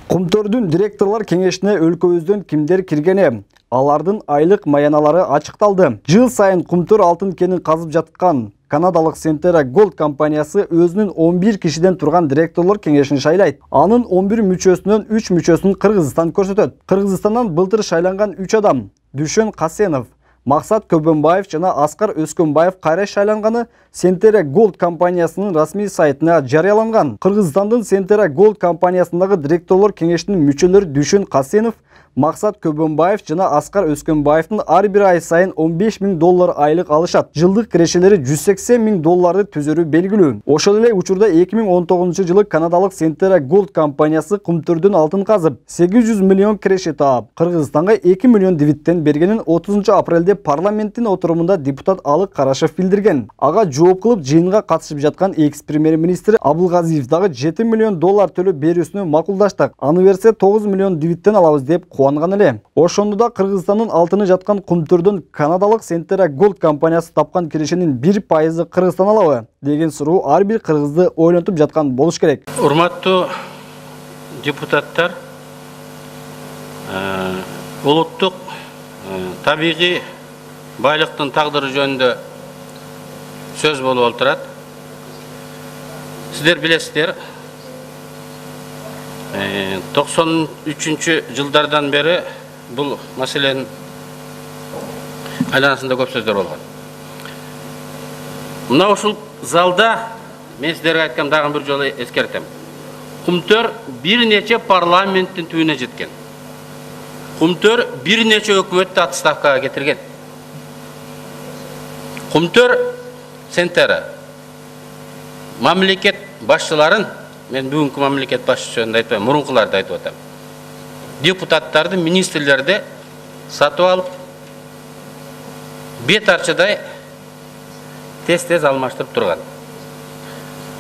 Кумтөрдүн директорлар кеңешине өлкөбүздөн кимдер киргени, алардын айлык маяналары ачыкталды. Жыл сайын Кумтөр алтын кенин казып жаткан канадалык Centerra Gold компаниясы өзүнүн 11 кишиден турган директорлор кеңешин шайлайт. Анын 11 мүчөсүнөн 3 мүчөсүн Кыргызстан көрсөтөт. Кыргызстандан былтыр шайланган 3 адам: Дүшөн Касенов, Максат Көбөнбаев жана Аскар Өскөнбаев кайра шайланганы Centerra Gold компаниясынын расмий сайтына жарыяланган. Кыргызстандын Centerra Gold компаниясындагы директорлор кеңешинин мүчөлөрү Дүшөн Касенов, Максат Көбөнбаев жана Аскар Өскөнбаевдин ар бир ай сайын $15.000 айлык алышат. Жылдык кирешелери $180.000 түзөрү белгилүү. Ошол эле учурда 2019 жылы канадалык Centerra Gold компаниясы Кумтөрдүн алтын казып, 800 миллион киреше таап, Кыргызстанга 2 миллион дивиденд бергенин 30 апрелде парламенттин отурумунда депутат Алык Карашев билдирген. Ага жооп кылып жыйынга катышып жаткан экс-премьер-министр Абылгазиев дагы $7 миллион төлөп берүүсүнө макулдаштык. Аны берсе 9 миллион дивиденд алабыз деп кубанган эле. Ошондо да Кыргызстандын алтыны жаткан Кумтөрдөн канадалык Centerra Gold компаниясы тапкан кирешенин 1% Кыргызстан алабы деген суроо ар бир кыргызды ойлонтуп жаткан болуш керек. Урматтуу депутаттар, улуттук табигый байлыктын тагдыры жөнүндө сөз болуп отурат. Сиздер билесиздер, 93 жылдардан бери бул маселенин айланасында көп сөздөр болгон. Мына ушул залда мен сиздерге айткам, дагы бир жолу эскертем. Кумтөр бир нече парламенттин түбүнө жеткен. Кумтөр бир нече өкмөттү отставкага кетирген. Кумтөр Centerra мамлекет башчыларын, мен бүгүнкү мамлекет башчысы жөнүндө айтпайм, мурункуларды айтып атам, депутаттарды, министрлерди сатып алып, бет арчыдай тез алмаштырып турган.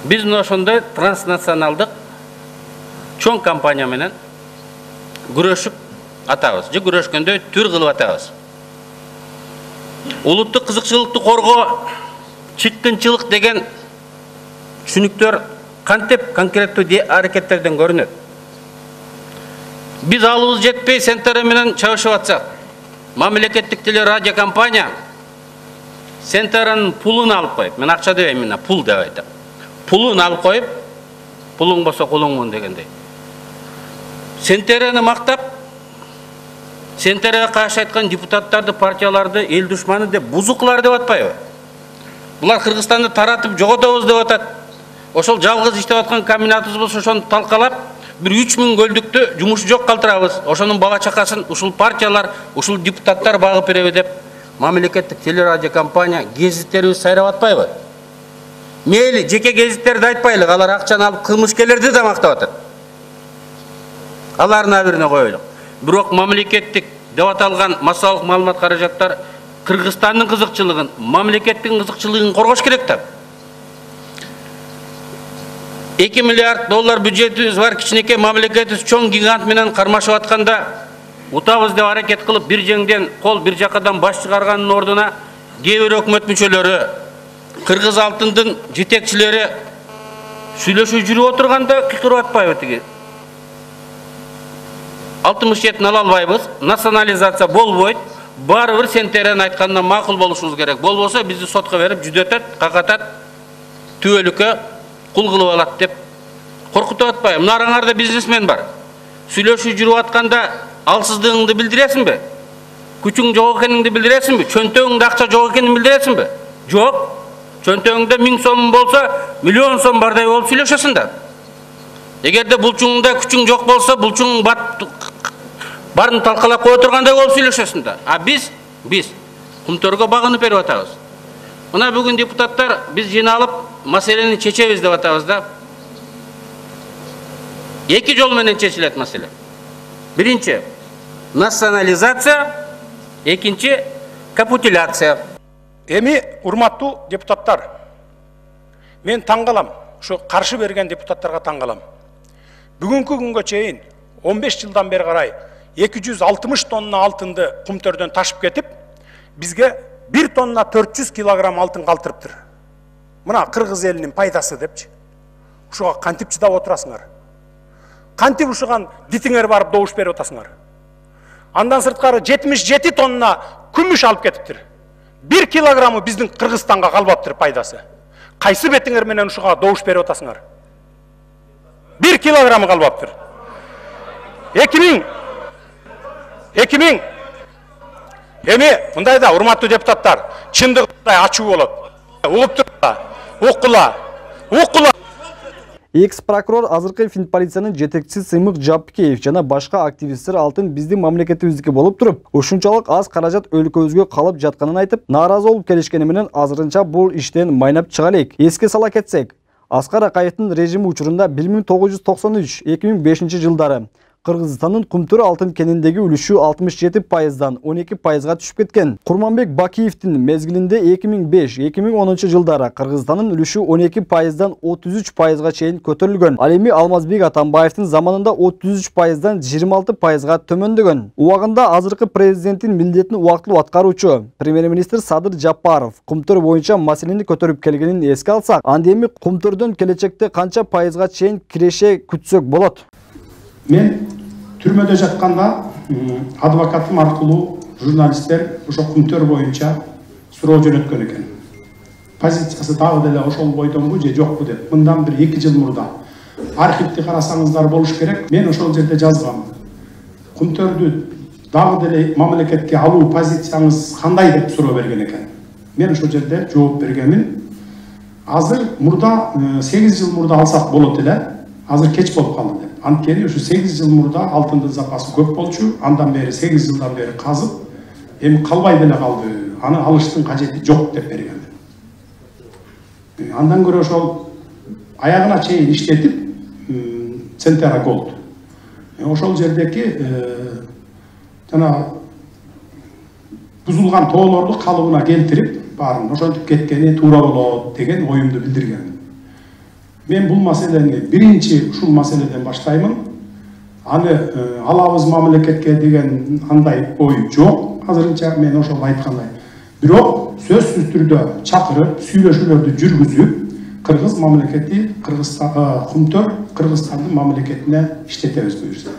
Биз мына ошондой транснационалдык чоң компания менен күрөшүп атабыз, же күрөшкөндө түр кылып атабыз. Улуттук кызыкчылыкты коргоо, чыккынчылык деген түшүнүктөр кантип конкреттүү аракеттерден көрүнөт. Биз алыбыз жетпей Centerra менен чабышып атсак, мамлекеттик телерадио компания Centerra'нын пулун алып коюп, мен акча дебейм, мен пул деп айтам. Пулун алып коюп, пулуң болсо кулуңмун дегендей. Centerra'ны мактап, Centerra'га каршы айткан депутаттарды, партияларды эл душманы деп, бузуклар деп атпайбы? Булар Кыргызстанды таратып жоготобуз деп атат. Ошол жалгыз иштеп аткан комбинатыбыз болсо ошону талкалап, бир 3000 көлдүктү жумушу жок калтырабыз. Ошонун бала чакасын ушул партиялар, ушул депутаттар багып береби деп мамлекеттик телерадио компания гезиттерибиз сайрап атпайбы? Мейли жеке гезиттерди айтпайлык, алар акчаны алып кылмышкерлерди да мактап атат. Алардын абирине коелук. Бирок мамлекеттик деп аталган массалык маалымат каражаттар Кыргызстандын кызыкчылыгын, мамлекеттин кызыкчылыгын коргош керек да. $2 миллиард бюджетибиз бар, кичинекей мамлекетибиз чоң гигант менен кармашып атканда, утабыз деп аракет кылып, бир жеңден кол, бир жакадан баш чыгарганын ордуна кээ бир өкмөт мүчөлөрү, Кыргыз алтындын жетекчилери сүйлөшүп жүрүп отурганда кыйкырып атпайбы тиги? 67-ин ала албайбыз, национализация болбойт, баары бир Centerra'нын айтканына макул болушубуз керек. Болбосо бизди сотко берип, жүдөтөт, какатат, түбөлүккө кул кылып алат деп коркутуп атпайбы? Мына араңарда бизнесмен бар. Сүйлөшүп жүрүп атканда алсыздыгыңды билдиресиңби? Күчүң жок экениңди билдиресиңби? Чөнтөгүңдө акча жок экенин билдиресиңби? Жок. Чөнтөгүңдө 1000 сом болсо, миллион сом бардай болуп сүйлөшөсүң да. Эгерде булчуңда күчүң жок болсо, булчуң барын талкалап кое тургандай болуп сүйлөшөсүң да. А биз Кумтөргө багынып берип атабыз. Мына бүгүн депутаттар биз жыйналып маселени чечебиз деп атабыз да. Эки жол менен чечилет маселе. Биринчи национализация, экинчи капитуляция. Эми урматтуу депутаттар, мен таң калам, ушу каршы берген депутаттарга таң калам. Бүгүнкү күнгө чейин 15 жылдан бери карай 260 тонна алтынды Кумтөрдөн ташып кетип, бизге 1 тонна 400 килограмм алтын калтырыптыр. Мына Кыргыз элинин пайдасы депчи. Ушуга кантип чыдап отурасыңар? кантип ушуган дитиңер барып добуш берип атасыңар. Андан сырткары 77 тонна күмүш алып кетиптир. 1 килограммы биздин Кыргызстанга калбаптыр пайдасы. Кайсы бетиңер менен ушуга добуш берип атасыңар? 1 килограммы калбаптыр. 2000 эми мындайда урматтуу депутаттар, чындыгында ачуу болот. Угуп тургула, уккула. Экс-прокурор азыркы Финполициянын жетекчиси Сыймык Жапкеев жана башка активисттер алтын биздин мамлекетибиздики болуп туруп, ушунчалык аз каражат өлкөбүзгө калып жатканын айтып, нааразы болуп келишкени менен азырынча бул иштен майнап чыга элек. Эске сала кетсек, Аскар Акаевдин режими учурунда 1993-2005 жылдары Кыргызстандын Кумтөр алтын кениндеги үлүшү 67%дан 12%га түшүп кеткен. Курманбек Бакиевдин мезгилинде 2005-2010 жылдары Кыргызстандын үлүшү 12%дан 33%га чейин көтөрүлгөн. Ал эми Алмазбек Атамбаевдин заманында 33%дан 26%га төмөндөгөн. Убагында азыркы президенттин милдетин убактылуу аткаруучу премьер-министр Садыр Жапаров Кумтөр боюнча маселени көтөрүп келгенин эске алсак, анда эми Кумтөрдөн келечекте канча пайызга чейин киреше күтсөк болот? Мен түрмөдө жатканда адвокатым аркылуу журналисттер ошо Кумтөр боюнча суроо жөнөткөн экен. Позициясы дагы деле ошол бойдонбу же жокпу деп. Мындан бир 2 жыл мурда архивди карасаңыздар болуш керек. Мен ошол жерде жазгам. Кумтөрдү дагы деле мамлекетке алуу позицияңыз кандай деп суроо берген экен. Мен ошол жерде жооп бергенмин. Азыр мурда 8 жыл мурда алсак болот эле. Азыр кеч болуп калды деп. Анткени ушу 8 жыл мурда алтындын запасы көп болчу, андан бери 8 жылдан бери казып, эми калбай деле калды. Аны алыштын кажети жок деп берген. Андан көрө ошол аягына чейин иштетип, Центера Голд. Ошол жердеки жана бузулган тоолорду калыбына келтирип, баарын ошентип кеткени туура болот деген оюмду билдирген. Мен бул маселени биринчи ушул маселеден баштаймын. Аны алабыз мамлекетке деген андай ой жок. Азырынча мен ошол айткандай. Бирок сөзсүз түрдө чакырып, сүйлөшүүлөрдү жүргүзүп, Кыргыз мамлекети Кумтөр Кыргызстандын мамлекетине иштетебиз буюрса.